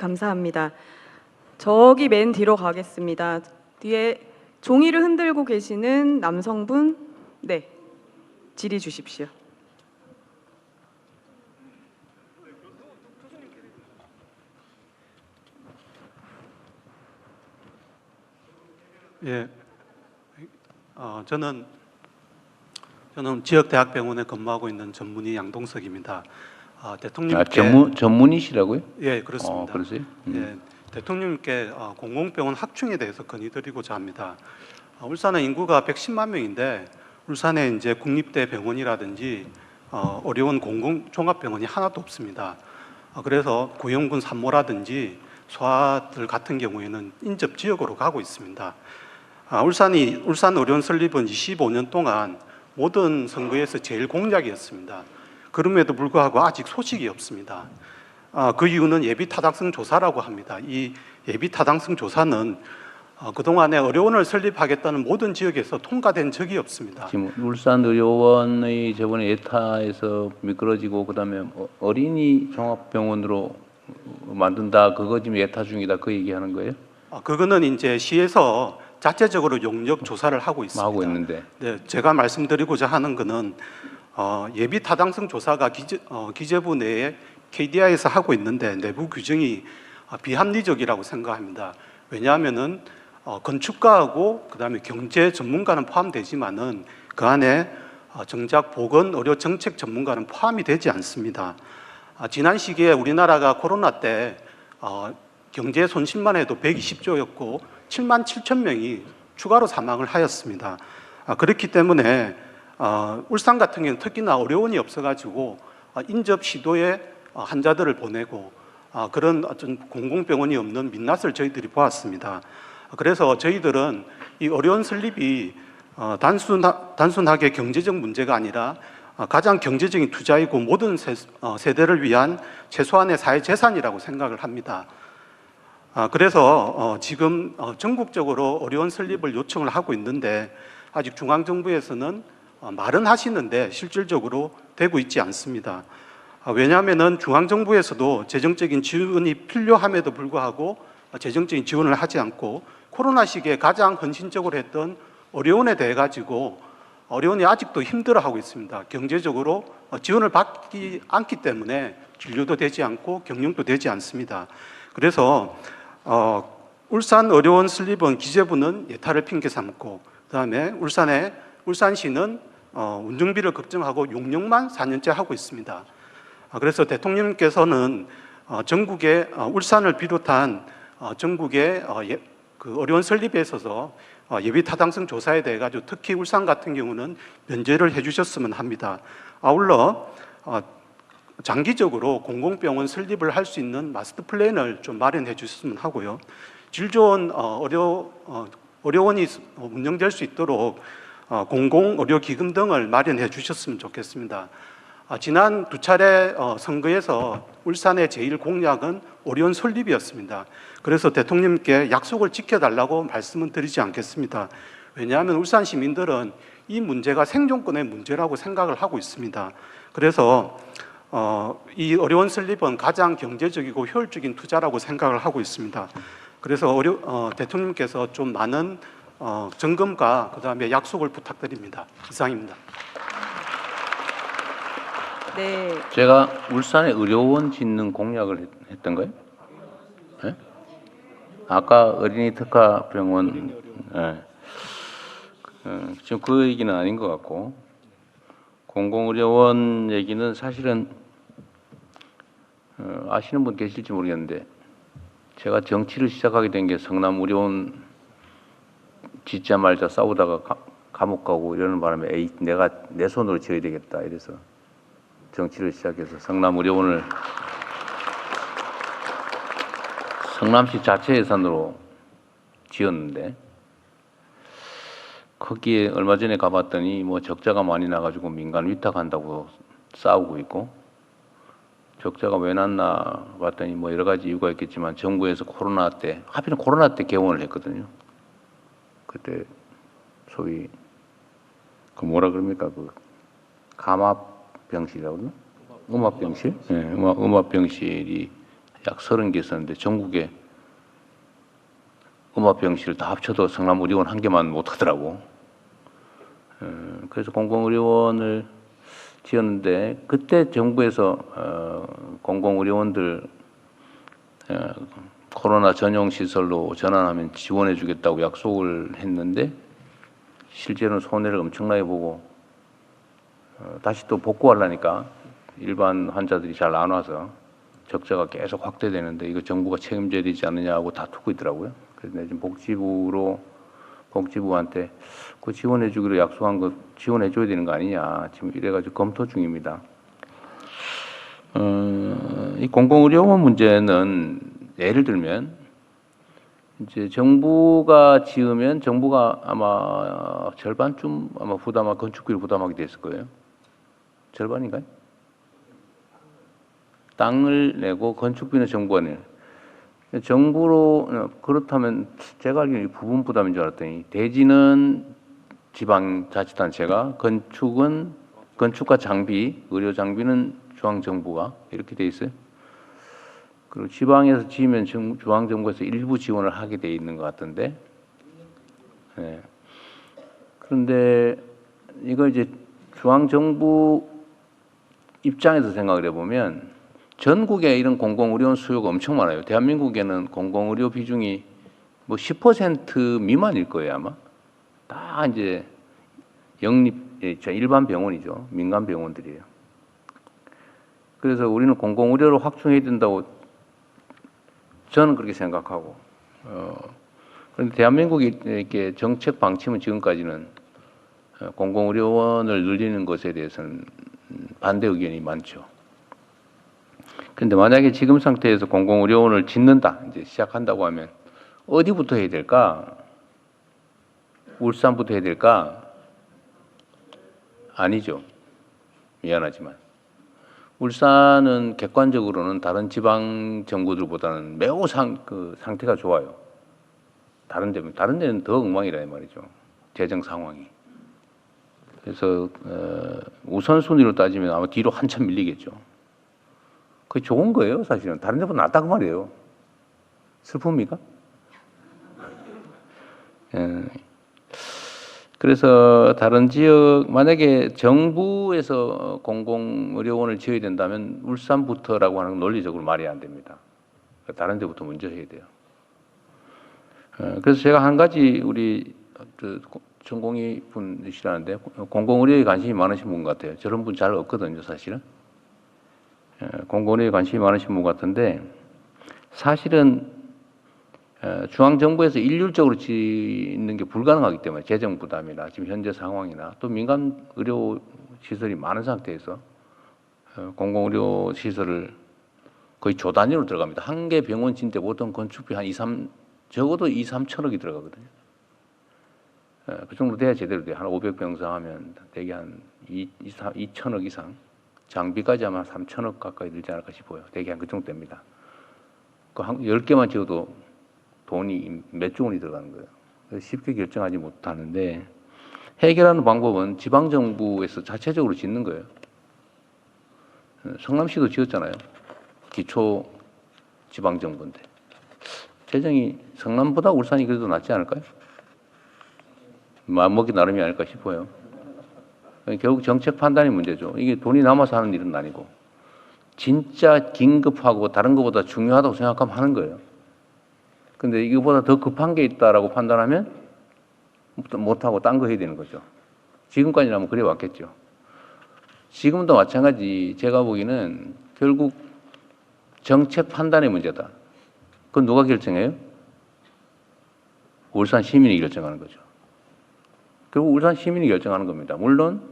감사합니다. 저기 맨 뒤로 가겠습니다. 뒤에 종이를 흔들고 계시는 남성분, 네, 질의 주십시오. 예, 저는 지역대학병원에 근무하고 있는 전문의 양동석입니다. 대통령께 전문이시라고요? 예, 그렇습니다. 그러세요? 예, 대통령님께 공공병원 확충에 대해서 건의드리고자 합니다. 울산은 인구가 110만 명인데 울산에 이제 국립대 병원이라든지 어려운 공공 종합병원이 하나도 없습니다. 그래서 구형군 산모라든지 소아들 같은 경우에는 인접 지역으로 가고 있습니다. 울산 의료원 설립은 25년 동안 모든 선거에서 제일 공약이었습니다. 그럼에도 불구하고 아직 소식이 없습니다. 그 이유는 예비 타당성 조사라고 합니다. 이 예비 타당성 조사는 그동안에 의료원을 설립하겠다는 모든 지역에서 통과된 적이 없습니다. 지금 울산 의료원의 저번에 예타에서 미끄러지고 그다음에 어린이 종합병원으로 만든다 그거 지금 예타 중이다 그 얘기하는 거예요? 그거는 이제 시에서 자체적으로 용역 조사를 하고 있습니다. 하고 있는데. 네, 제가 말씀드리고자 하는 거는 예비 타당성 조사가 기재부 내에 KDI에서 하고 있는데 내부 규정이 비합리적이라고 생각합니다. 왜냐하면은 건축가하고 그다음에 경제 전문가는 포함되지만은 그 안에 정작 보건 의료 정책 전문가는 포함이 되지 않습니다. 지난 시기에 우리나라가 코로나 때 경제 손실만 해도 120조였고 7만 7천 명이 추가로 사망을 하였습니다. 그렇기 때문에 울산 같은 경우는 특히나 의료원이 없어가지고 인접 시도에 환자들을 보내고 그런 어떤 공공병원이 없는 민낯을 저희들이 보았습니다. 그래서 저희들은 이 의료원 설립이 단순하게 경제적 문제가 아니라 가장 경제적인 투자이고 모든 세대를 위한 최소한의 사회재산이라고 생각을 합니다. 그래서 지금 전국적으로 의료원 설립을 요청을 하고 있는데 아직 중앙정부에서는 말은 하시는데 실질적으로 되고 있지 않습니다. 왜냐하면 중앙정부에서도 재정적인 지원이 필요함에도 불구하고 재정적인 지원을 하지 않고 코로나 시기에 가장 헌신적으로 했던 의료원에 대해 가지고 의료원이 아직도 힘들어하고 있습니다. 경제적으로 지원을 받지 않기 때문에 진료도 되지 않고 경영도 되지 않습니다. 그래서 울산 의료원 설립은 기재부는 예타를 핑계 삼고 그다음에 울산시는 운영비를 걱정하고 용역만 4년째 하고 있습니다. 그래서 대통령께서는 전국에 울산을 비롯한 전국의 그 의료원 설립에 있어서 예비 타당성 조사에 대해 가지고 특히 울산 같은 경우는 면제를 해주셨으면 합니다. 아울러 장기적으로 공공병원 설립을 할 수 있는 마스터 플랜을 좀 마련해 주셨으면 하고요. 질 좋은 의료원이 운영될 수 있도록 공공의료기금 등을 마련해 주셨으면 좋겠습니다. 지난 두 차례 선거에서 울산의 제일 공약은 의료원 설립이었습니다. 그래서 대통령님께 약속을 지켜달라고 말씀은 드리지 않겠습니다. 왜냐하면 울산 시민들은 이 문제가 생존권의 문제라고 생각을 하고 있습니다. 그래서 이 의료원 설립은 가장 경제적이고 효율적인 투자라고 생각을 하고 있습니다. 그래서 대통령께서 좀 많은 점검과 그다음에 약속을 부탁드립니다. 이상입니다. 네, 제가 울산에 의료원 짓는 공약을 했던가요? 네? 아까 어린이 특화병원 지금 그 얘기는 아닌 것 같고 공공의료원 얘기는 사실은 아시는 분 계실지 모르겠는데 제가 정치를 시작하게 된 게 성남의료원 짓자 말자 싸우다가 감옥 가고 이러는 바람에 에이 내가 내 손으로 지어야 되겠다 이래서 정치를 시작해서 성남의료원을 성남시 자체 예산으로 지었는데 거기에 얼마 전에 가봤더니 뭐 적자가 많이 나가지고 민간 위탁한다고 싸우고 있고 적자가 왜 났나 봤더니 뭐 여러 가지 이유가 있겠지만 정부에서 코로나 때 하필은 코로나 때 개원을 했거든요. 그때 소위 그 뭐라 그럽니까 그 감압병실이라고 그러나? 음압병실? 네, 음압병실이 약 30개 있었는데 전국에 음압병실을 다 합쳐도 성남의료원 한 개만 못 하더라고. 그래서 공공의료원을 지었는데 그때 정부에서 공공의료원들 코로나 전용 시설로 전환하면 지원해 주겠다고 약속을 했는데 실제로는 손해를 엄청나게 보고 다시 또 복구하려니까 일반 환자들이 잘 안 와서 적자가 계속 확대되는데 이거 정부가 책임져야 되지 않느냐고 다투고 있더라고요. 그래서 내가 지금 복지부한테 그 지원해 주기로 약속한 거 지원해 줘야 되는 거 아니냐 지금 이래가지고 검토 중입니다. 이 공공의료원 문제는 예를 들면 이제 정부가 지으면 정부가 아마 절반쯤 아마 건축비를 부담하게 됐을 거예요. 절반인가요? 땅을 내고 건축비는 정부가 내요. 정부로 그렇다면 제가 알기로는 부분 부담인 줄 알았더니 대지는 지방자치단체가 건축과 장비, 의료 장비는 중앙정부가 이렇게 돼 있어요. 그리고 지방에서 지으면 중앙정부에서 일부 지원을 하게 돼 있는 것 같던데. 네. 그런데 이거 이제 중앙정부 입장에서 생각을 해보면 전국에 이런 공공의료원 수요가 엄청 많아요. 대한민국에는 공공의료 비중이 뭐 10% 미만일 거예요, 아마. 다 이제 일반 병원이죠. 민간 병원들이에요. 그래서 우리는 공공의료로 확충해야 된다고 저는 그렇게 생각하고. 그런데 대한민국이 이렇게 정책 방침은 지금까지는 공공의료원을 늘리는 것에 대해서는 반대 의견이 많죠. 그런데 만약에 지금 상태에서 공공의료원을 짓는다, 이제 시작한다고 하면 어디부터 해야 될까? 울산부터 해야 될까? 아니죠. 미안하지만. 울산은 객관적으로는 다른 지방 정부들보다는 매우 상태가 좋아요. 다른 데는 더 엉망이라 말이죠. 재정 상황이. 그래서 우선순위로 따지면 아마 뒤로 한참 밀리겠죠. 그게 좋은 거예요, 사실은. 다른 데보다 낫다고 말이에요. 슬픕니까? 그래서 다른 지역, 만약에 정부에서 공공의료원을 지어야 된다면 울산부터라고 하는 건 논리적으로 말이 안 됩니다. 다른 데부터 먼저 해야 돼요. 그래서 제가 한 가지 우리 전공의 분이시라는데 공공의료에 관심이 많으신 분 같아요. 저런 분 잘 없거든요, 사실은. 공공의료에 관심이 많으신 분 같은데 사실은 중앙정부에서 일률적으로 짓는 게 불가능하기 때문에 재정 부담이나 지금 현재 상황이나 또 민간 의료 시설이 많은 상태에서 공공의료 시설을 거의 조 단위로 들어갑니다. 한 개 병원 짓는데 보통 건축비 적어도 2, 3천억이 들어가거든요. 그 정도 돼야 제대로 돼요. 한 500병상 하면 대개 한 2천억 이상. 장비까지 아마 3천억 가까이 들지 않을까 싶어요. 대개 한 그 정도 됩니다. 그 10개만 지어도 돈이 몇 조 원이 들어가는 거예요. 그래서 쉽게 결정하지 못하는데 해결하는 방법은 지방정부에서 자체적으로 짓는 거예요. 성남시도 지었잖아요. 기초 지방정부인데. 재정이 성남보다 울산이 그래도 낫지 않을까요? 마음먹기 나름이 아닐까 싶어요. 결국 정책 판단이 문제죠. 이게 돈이 남아서 하는 일은 아니고 진짜 긴급하고 다른 것보다 중요하다고 생각하면 하는 거예요. 근데 이거보다 더 급한 게 있다라고 판단하면 못하고 딴 거 해야 되는 거죠. 지금까지라면 그래 왔겠죠. 지금도 마찬가지 제가 보기에는 결국 정책 판단의 문제다. 그건 누가 결정해요? 울산 시민이 결정하는 거죠. 결국 울산 시민이 결정하는 겁니다. 물론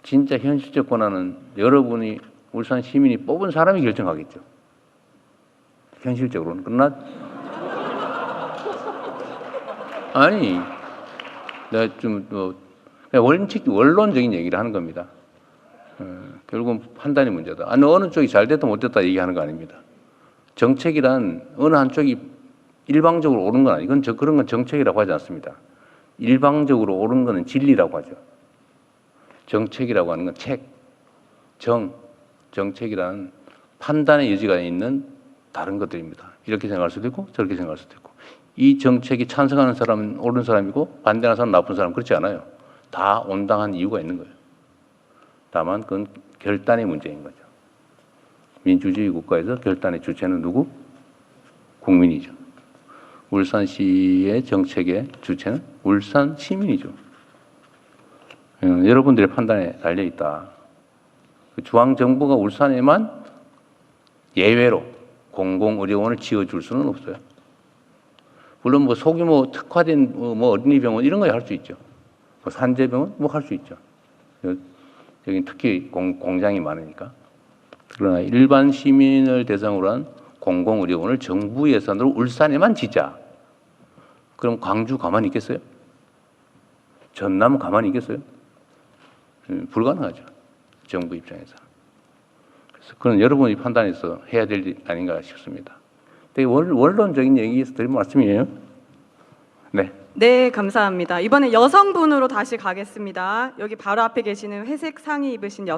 진짜 현실적 권한은 여러분이 울산 시민이 뽑은 사람이 결정하겠죠. 현실적으로는. 그러나 아니 내가 좀 원론적인 얘기를 하는 겁니다. 결국은 판단이 문제다. 아니 어느 쪽이 잘 됐다 못 됐다 얘기하는 거 아닙니다. 정책이란 어느 한쪽이 일방적으로 옳은 건 아니고 그런 건 정책이라고 하지 않습니다. 일방적으로 옳은 거는 진리라고 하죠. 정책이라고 하는 건 정책이란 판단의 여지가 있는 다른 것들입니다. 이렇게 생각할 수도 있고 저렇게 생각할 수도 있고 이 정책이 찬성하는 사람은 옳은 사람이고 반대하는 사람은 나쁜 사람 그렇지 않아요. 다 온당한 이유가 있는 거예요. 다만 그건 결단의 문제인 거죠. 민주주의 국가에서 결단의 주체는 누구? 국민이죠. 울산시의 정책의 주체는 울산 시민이죠. 여러분들의 판단에 달려 있다. 중앙정부가 울산에만 예외로 공공의료원을 지어줄 수는 없어요. 물론 뭐 소규모 특화된 뭐 어린이병원 이런 거 할 수 있죠. 뭐 산재병원 뭐 할 수 있죠. 여기 특히 공장이 많으니까. 그러나 일반 시민을 대상으로 한 공공의료원을 정부 예산으로 울산에만 짓자. 그럼 광주 가만히 있겠어요? 전남 가만히 있겠어요? 불가능하죠. 정부 입장에서. 그래서 그건 여러분이 판단해서 해야 될 일 아닌가 싶습니다. 되게 원론적인 얘기에서 드린 말씀이에요. 네. 네, 감사합니다. 이번에 여성분으로 다시 가겠습니다. 여기 바로 앞에 계시는 회색 상의 입으신 여성